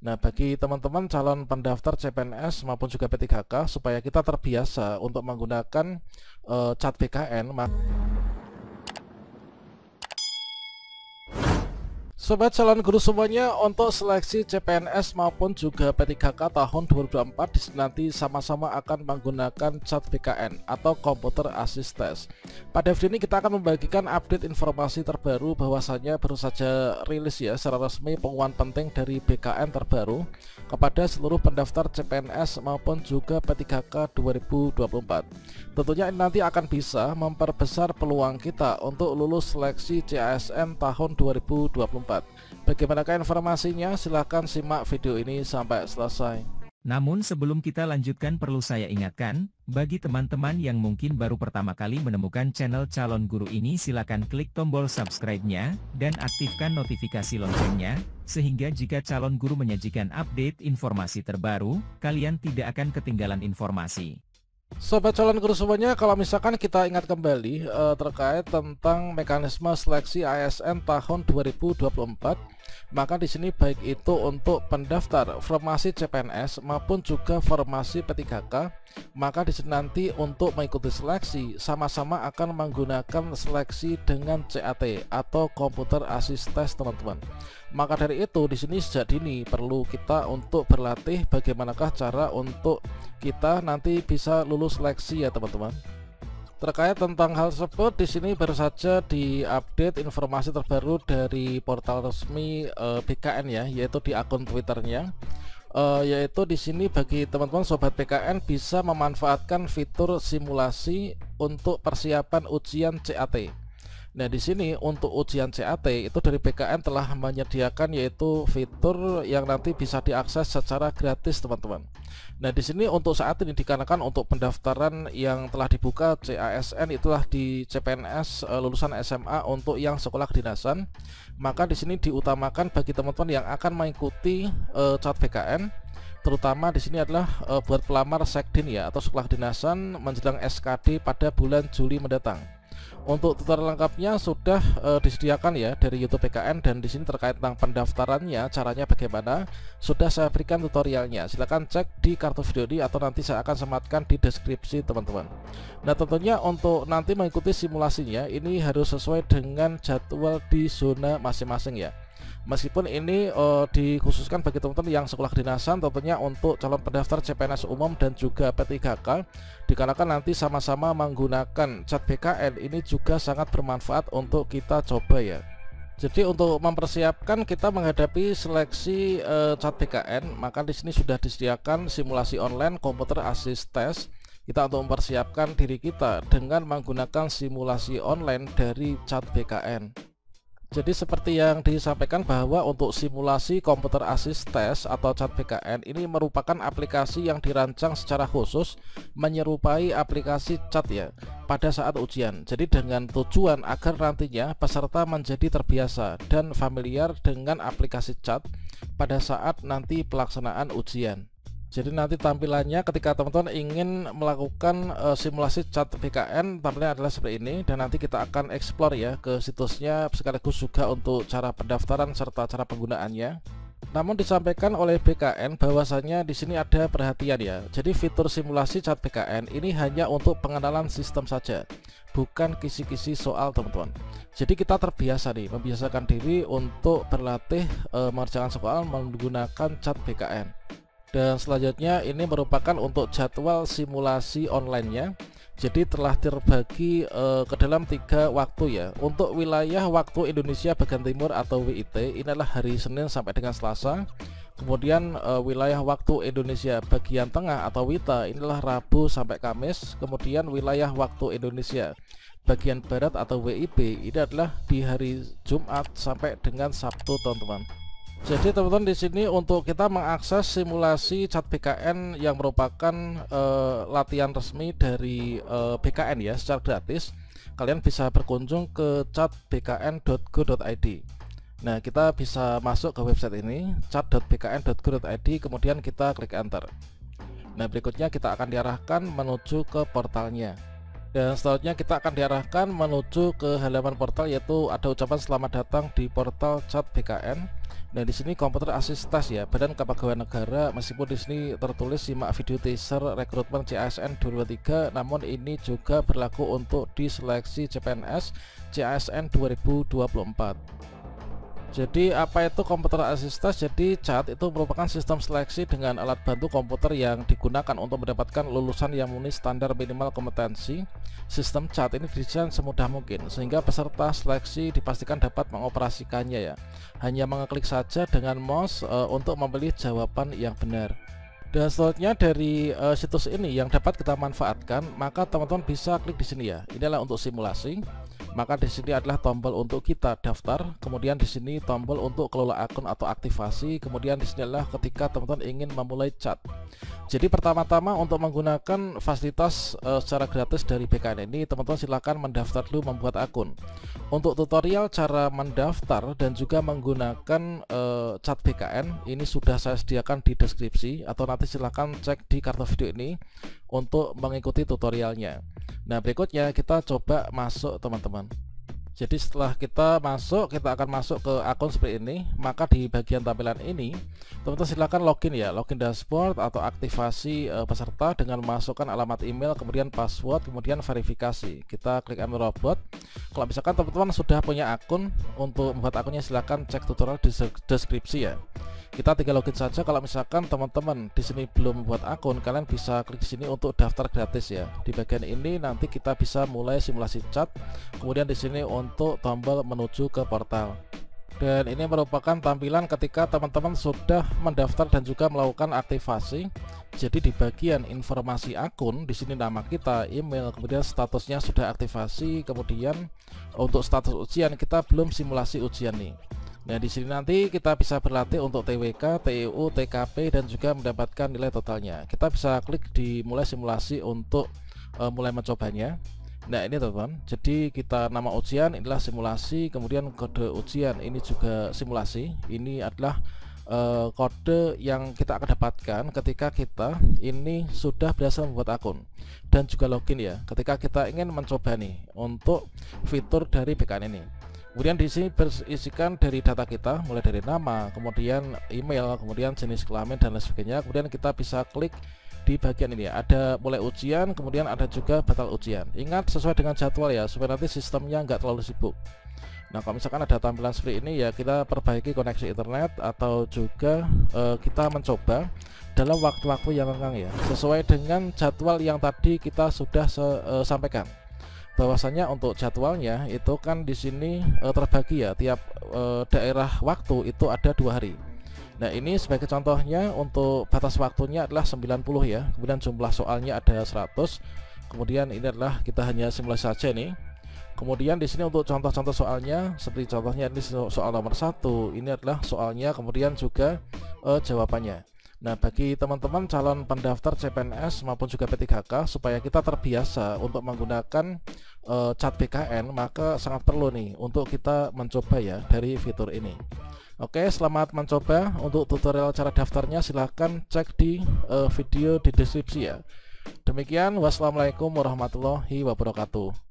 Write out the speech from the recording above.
Nah, bagi teman-teman calon pendaftar CPNS maupun juga P3K, supaya kita terbiasa untuk menggunakan Chat BKN, Sobat calon guru semuanya, untuk seleksi CPNS maupun juga P3K tahun 2024 nanti sama-sama akan menggunakan Chat BKN atau Computer Assist Test. Pada video ini kita akan membagikan update informasi terbaru bahwasanya baru saja rilis ya secara resmi pengumuman penting dari BKN terbaru kepada seluruh pendaftar CPNS maupun juga P3K 2024. Tentunya ini nanti akan bisa memperbesar peluang kita untuk lulus seleksi CASN tahun 2024. Bagaimanakah informasinya? Silahkan simak video ini sampai selesai. Namun sebelum kita lanjutkan perlu saya ingatkan, bagi teman-teman yang mungkin baru pertama kali menemukan channel Calon Guru ini silakan klik tombol subscribe-nya, dan aktifkan notifikasi loncengnya, sehingga jika Calon Guru menyajikan update informasi terbaru, kalian tidak akan ketinggalan informasi. Sobat calon guru semuanya, kalau misalkan kita ingat kembali terkait tentang mekanisme seleksi ASN tahun 2024, maka di sini baik itu untuk pendaftar formasi CPNS maupun juga formasi P3K, maka di sini nanti untuk mengikuti seleksi sama-sama akan menggunakan seleksi dengan CAT atau Computer Assist Test, teman-teman. Maka dari itu di sini sejak dini perlu kita untuk berlatih bagaimanakah cara untuk kita nanti bisa lulus seleksi ya teman-teman. Terkait tentang hal tersebut di sini baru saja diupdate informasi terbaru dari portal resmi BKN ya, yaitu di akun Twitternya. Yaitu di sini bagi teman-teman sobat BKN bisa memanfaatkan fitur simulasi untuk persiapan ujian CAT. Nah, di sini untuk ujian CAT itu dari BKN telah menyediakan yaitu fitur yang nanti bisa diakses secara gratis, teman-teman. Nah, di sini untuk saat ini dikarenakan untuk pendaftaran yang telah dibuka CASN itulah di CPNS lulusan SMA untuk yang sekolah kedinasan, maka di sini diutamakan bagi teman-teman yang akan mengikuti Chat BKN, terutama di sini adalah buat pelamar Sekdin ya atau sekolah kedinasan menjelang SKD pada bulan Juli mendatang. Untuk tutorial lengkapnya sudah disediakan ya dari YouTube BKN, dan di sini terkait tentang pendaftarannya caranya bagaimana sudah saya berikan tutorialnya. Silahkan cek di kartu video ini atau nanti saya akan sematkan di deskripsi, teman-teman. Nah, tentunya untuk nanti mengikuti simulasinya ini harus sesuai dengan jadwal di zona masing-masing ya. Meskipun ini dikhususkan bagi teman-teman yang sekolah kedinasan, tentunya untuk calon pendaftar CPNS umum dan juga P3K, dikarenakan nanti sama-sama menggunakan Chat BKN ini juga sangat bermanfaat untuk kita coba ya. Jadi untuk mempersiapkan kita menghadapi seleksi Chat BKN, maka di sini sudah disediakan simulasi online Computer Assist Test. Kita untuk mempersiapkan diri kita dengan menggunakan simulasi online dari Chat BKN. Jadi seperti yang disampaikan bahwa untuk simulasi Computer Assist Test atau Chat BKN ini merupakan aplikasi yang dirancang secara khusus menyerupai aplikasi chat ya pada saat ujian. Jadi dengan tujuan agar nantinya peserta menjadi terbiasa dan familiar dengan aplikasi chat pada saat nanti pelaksanaan ujian. Jadi nanti tampilannya ketika teman-teman ingin melakukan simulasi Chat BKN, tampilannya adalah seperti ini, dan nanti kita akan explore ya ke situsnya sekaligus juga untuk cara pendaftaran serta cara penggunaannya. Namun disampaikan oleh BKN bahwasanya di sini ada perhatian ya. Jadi fitur simulasi Chat BKN ini hanya untuk pengenalan sistem saja, bukan kisi-kisi soal, teman-teman. Jadi kita terbiasa nih membiasakan diri untuk berlatih mengerjakan soal menggunakan Chat BKN. Dan selanjutnya ini merupakan untuk jadwal simulasi online-nya. Jadi telah terbagi ke dalam 3 waktu ya. Untuk wilayah waktu Indonesia bagian timur atau WIT ini adalah hari Senin sampai dengan Selasa. Kemudian wilayah waktu Indonesia bagian tengah atau WITA inilah Rabu sampai Kamis. Kemudian wilayah waktu Indonesia bagian barat atau WIB ini adalah di hari Jumat sampai dengan Sabtu, teman-teman. Jadi teman-teman di sini untuk kita mengakses simulasi Chat BKN yang merupakan latihan resmi dari BKN ya secara gratis, kalian bisa berkunjung ke chatbkn.go.id. Nah, kita bisa masuk ke website ini chat.bkn.go.id, kemudian kita klik enter. Nah, berikutnya kita akan diarahkan menuju ke portalnya. Dan selanjutnya kita akan diarahkan menuju ke halaman portal, yaitu ada ucapan selamat datang di portal Chat BKN. Nah, di sini komputer asis tes ya, Badan Kepegawaian Negara. Meskipun di sini tertulis simak video teaser rekrutmen CASN 2023, namun ini juga berlaku untuk di seleksi CPNS CASN 2024. Jadi apa itu komputer asis tes? Jadi CAT itu merupakan sistem seleksi dengan alat bantu komputer yang digunakan untuk mendapatkan lulusan yang memenuhi standar minimal kompetensi. Sistem CAT ini didesain semudah mungkin sehingga peserta seleksi dipastikan dapat mengoperasikannya ya. Hanya mengeklik saja dengan mouse untuk memilih jawaban yang benar. Dan selanjutnya dari situs ini yang dapat kita manfaatkan, maka teman-teman bisa klik di sini ya. Inilah untuk simulasi. Maka di sini adalah tombol untuk kita daftar, kemudian di sini tombol untuk kelola akun atau aktivasi, kemudian di sini adalah ketika teman-teman ingin memulai chat. Jadi pertama-tama untuk menggunakan fasilitas secara gratis dari BKN ini, teman-teman silakan mendaftar dulu, membuat akun. Untuk tutorial cara mendaftar dan juga menggunakan chat BKN ini sudah saya sediakan di deskripsi, atau nanti silakan cek di kartu video ini untuk mengikuti tutorialnya. Nah, berikutnya kita coba masuk teman-teman. Jadi setelah kita masuk, kita akan masuk ke akun seperti ini. Maka di bagian tampilan ini teman-teman silakan login ya, login dashboard atau aktivasi peserta dengan memasukkan alamat email, kemudian password, kemudian verifikasi. Kita klik email robot. Kalau misalkan teman-teman sudah punya akun, untuk membuat akunnya silakan cek tutorial di deskripsi ya. Kita tinggal login saja. Kalau misalkan teman-teman di sini belum membuat akun, kalian bisa klik di sini untuk daftar gratis ya. Di bagian ini nanti kita bisa mulai simulasi chat. Kemudian di sini untuk tombol menuju ke portal. Dan ini merupakan tampilan ketika teman-teman sudah mendaftar dan juga melakukan aktivasi. Jadi di bagian informasi akun, di sini nama kita, email, kemudian statusnya sudah aktivasi, kemudian untuk status ujian kita belum simulasi ujian nih. Nah, di sini nanti kita bisa berlatih untuk TWK, TEU, TKP dan juga mendapatkan nilai totalnya. Kita bisa klik di mulai simulasi untuk mulai mencobanya. Nah, ini teman-teman. Jadi kita nama ujian inilah simulasi, kemudian kode ujian ini juga simulasi. Ini adalah kode yang kita akan dapatkan ketika kita ini sudah berhasil membuat akun dan juga login ya. Ketika kita ingin mencoba nih untuk fitur dari BKN ini. Kemudian di sini berisikan dari data kita, mulai dari nama, kemudian email, kemudian jenis kelamin dan lain sebagainya. Kemudian kita bisa klik di bagian ini ya, ada mulai ujian, kemudian ada juga batal ujian. Ingat sesuai dengan jadwal ya, supaya nanti sistemnya nggak terlalu sibuk. Nah, kalau misalkan ada tampilan seperti ini ya, kita perbaiki koneksi internet atau juga kita mencoba dalam waktu-waktu yang renggang ya, sesuai dengan jadwal yang tadi kita sudah sampaikan. Bahwasanya untuk jadwalnya itu kan di sini terbagi ya, tiap daerah waktu itu ada 2 hari. Nah, ini sebagai contohnya untuk batas waktunya adalah 90 ya. Kemudian jumlah soalnya ada 100. Kemudian ini adalah kita hanya simulasi saja nih. Kemudian di sini untuk contoh-contoh soalnya, seperti contohnya ini soal nomor 1, ini adalah soalnya, kemudian juga jawabannya. Nah, bagi teman-teman calon pendaftar CPNS maupun juga P3K, supaya kita terbiasa untuk menggunakan chat BKN, maka sangat perlu nih untuk kita mencoba ya dari fitur ini. Oke, selamat mencoba. Untuk tutorial cara daftarnya silahkan cek di video di deskripsi ya. Demikian, wassalamualaikum warahmatullahi wabarakatuh.